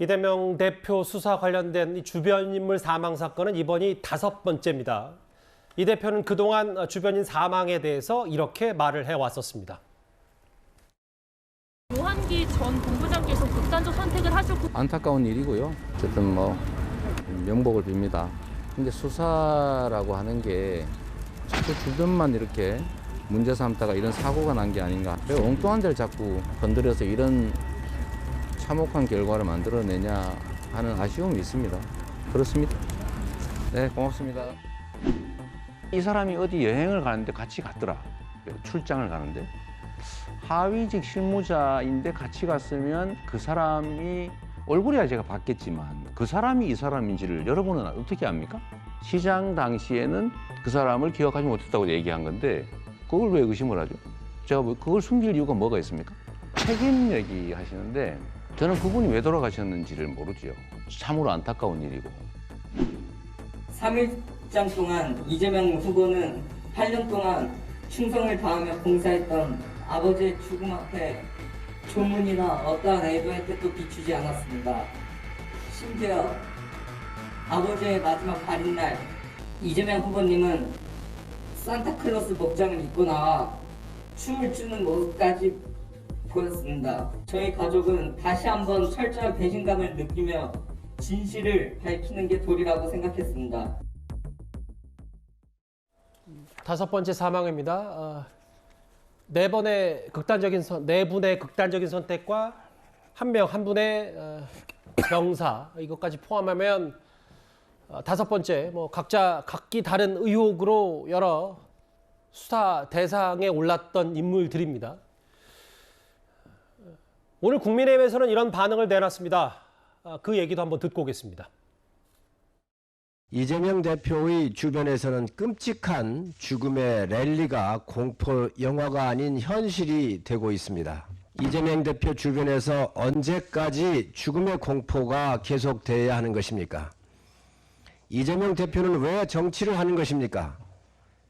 이재명 대표 수사 관련된 이 주변 인물 사망 사건은 이번이 5번째입니다. 이 대표는 그동안 주변인 사망에 대해서 이렇게 말을 해왔었습니다. 노한기 전 본부장께서 극단적 선택을 하셨고 안타까운 일이고요. 어쨌든 명복을 빕니다. 근데 수사라고 하는 게 자꾸 주변만 이렇게 문제 삼다가 이런 사고가 난 게 아닌가. 왜 엉뚱한 데를 자꾸 건드려서 이런 참혹한 결과를 만들어내냐 하는 아쉬움이 있습니다. 그렇습니다. 네, 고맙습니다. 이 사람이 어디 여행을 가는데 같이 갔더라. 출장을 가는데. 하위직 실무자인데 같이 갔으면 그 사람이 얼굴이야 제가 봤겠지만 그 사람이 이 사람인지를 여러분은 어떻게 압니까? 시장 당시에는 그 사람을 기억하지 못했다고 얘기한 건데 그걸 왜 의심을 하죠? 제가 그걸 숨길 이유가 뭐가 있습니까? 책임 얘기하시는데 저는 그분이 왜 돌아가셨는지를 모르죠. 참으로 안타까운 일이고. 3일장 동안 이재명 후보는 8년 동안 충성을 다하며 봉사했던 아버지의 죽음 앞에 조문이나 어떠한 애도 혜택도 비추지 않았습니다. 심지어 아버지의 마지막 발인날 이재명 후보님은 산타클로스 복장을 입고 나와 춤을 추는 모습까지 보였습니다. 저희 가족은 다시 한번 철저한 배신감을 느끼며 진실을 밝히는 게 도리라고 생각했습니다. 5번째 사망입니다. 네 분의 극단적인 선택과 한 분의 병사 이것까지 포함하면 5번째 각기 다른 의혹으로 여러 수사 대상에 올랐던 인물들입니다. 오늘 국민의힘에서는 이런 반응을 내놨습니다. 그 얘기도 한번 듣고 오겠습니다. 이재명 대표의 주변에서는 끔찍한 죽음의 랠리가 공포 영화가 아닌 현실이 되고 있습니다. 이재명 대표 주변에서 언제까지 죽음의 공포가 계속돼야 하는 것입니까? 이재명 대표는 왜 정치를 하는 것입니까?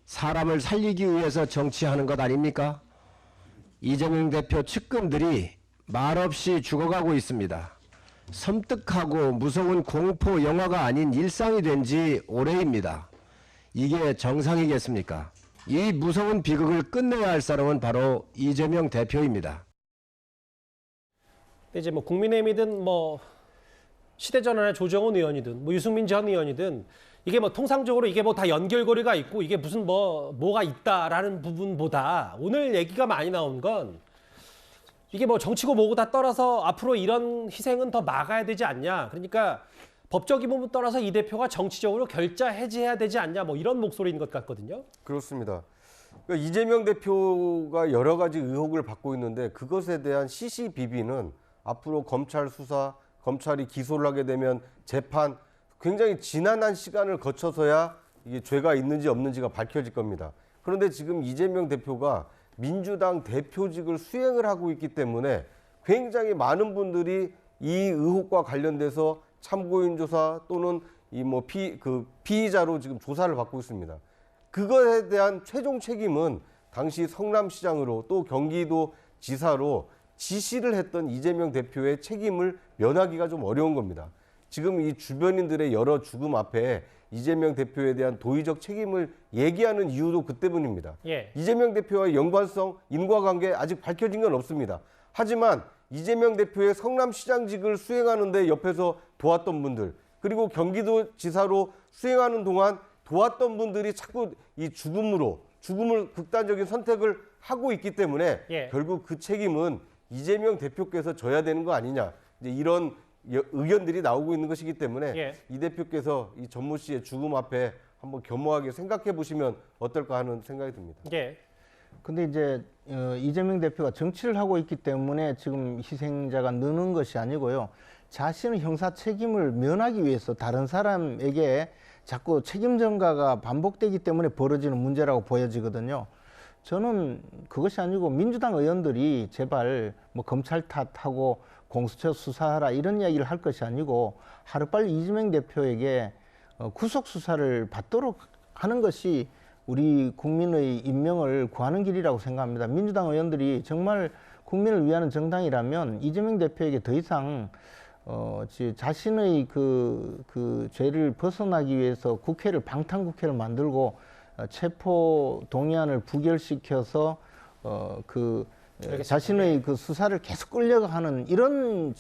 사람을 살리기 위해서 정치하는 것 아닙니까? 이재명 대표 측근들이 말없이 죽어가고 있습니다. 섬뜩하고 무서운 공포 영화가 아닌 일상이 된 지 오래입니다. 이게 정상이겠습니까? 이 무서운 비극을 끝내야 할 사람은 바로 이재명 대표입니다. 이제 국민의힘이든 시대전환의 조정훈 의원이든 유승민 전 의원이든 이게 통상적으로 이게 다 연결고리가 있고 이게 무슨 뭐가 있다라는 부분보다 오늘 얘기가 많이 나온 건 이게 정치고 뭐고 다 떠나서 앞으로 이런 희생은 더 막아야 되지 않냐. 그러니까 법적인 부분 떠나서 이 대표가 정치적으로 결자 해지해야 되지 않냐. 이런 목소리인 것 같거든요. 그렇습니다. 그러니까 이재명 대표가 여러 가지 의혹을 받고 있는데 그것에 대한 시시비비는 앞으로 검찰 수사, 검찰이 기소를 하게 되면 재판 굉장히 지난한 시간을 거쳐서야 이게 죄가 있는지 없는지가 밝혀질 겁니다. 그런데 지금 이재명 대표가 민주당 대표직을 수행을 하고 있기 때문에 굉장히 많은 분들이 이 의혹과 관련돼서 참고인 조사 또는 피의자로 지금 조사를 받고 있습니다. 그것에 대한 최종 책임은 당시 성남시장으로 또 경기도 지사로 지시를 했던 이재명 대표의 책임을 면하기가 좀 어려운 겁니다. 지금 이 주변인들의 여러 죽음 앞에 이재명 대표에 대한 도의적 책임을 얘기하는 이유도 그 때문입니다. 예. 이재명 대표와의 연관성, 인과관계 아직 밝혀진 건 없습니다. 하지만 이재명 대표의 성남시장직을 수행하는데 옆에서 도왔던 분들, 그리고 경기도지사로 수행하는 동안 도왔던 분들이 자꾸 이 죽음을 극단적인 선택을 하고 있기 때문에 예. 결국 그 책임은 이재명 대표께서 져야 되는 거 아니냐. 이제 이런 의견들이 나오고 있는 것이기 때문에 예. 이 대표께서 이 전모 씨의 죽음 앞에 한번 겸허하게 생각해 보시면 어떨까 하는 생각이 듭니다. 예. 근데 이제 이재명 대표가 정치를 하고 있기 때문에 지금 희생자가 느는 것이 아니고요. 자신의 형사 책임을 면하기 위해서 다른 사람에게 자꾸 책임 전가가 반복되기 때문에 벌어지는 문제라고 보여지거든요. 저는 그것이 아니고 민주당 의원들이 제발 검찰 탓하고 공수처 수사하라 이런 이야기를 할 것이 아니고 하루빨리 이재명 대표에게 구속 수사를 받도록 하는 것이 우리 국민의 인명을 구하는 길이라고 생각합니다. 민주당 의원들이 정말 국민을 위하는 정당이라면 이재명 대표에게 더 이상 자신의 그 죄를 벗어나기 위해서 국회를 방탄국회를 만들고 체포 동의안을 부결시켜서 자신의 그 수사를 계속 끌려가는 이런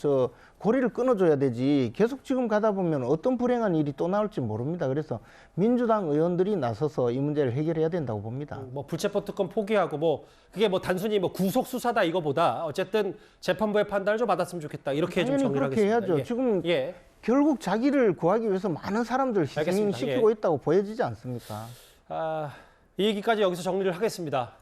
고리를 끊어줘야 되지. 계속 지금 가다 보면 어떤 불행한 일이 또 나올지 모릅니다. 그래서 민주당 의원들이 나서서 이 문제를 해결해야 된다고 봅니다. 뭐 불체포 특권 포기하고 뭐 그게 뭐 단순히 뭐 구속 수사다 이거보다 어쨌든 재판부의 판단을 좀 받았으면 좋겠다. 이렇게 좀 당연히 정리를 그렇게 하겠습니다. 해야죠. 예. 지금 예. 결국 자기를 구하기 위해서 많은 사람들 알겠습니다. 희생시키고 있다고 보여지지 않습니까? 이 얘기까지 여기서 정리를 하겠습니다.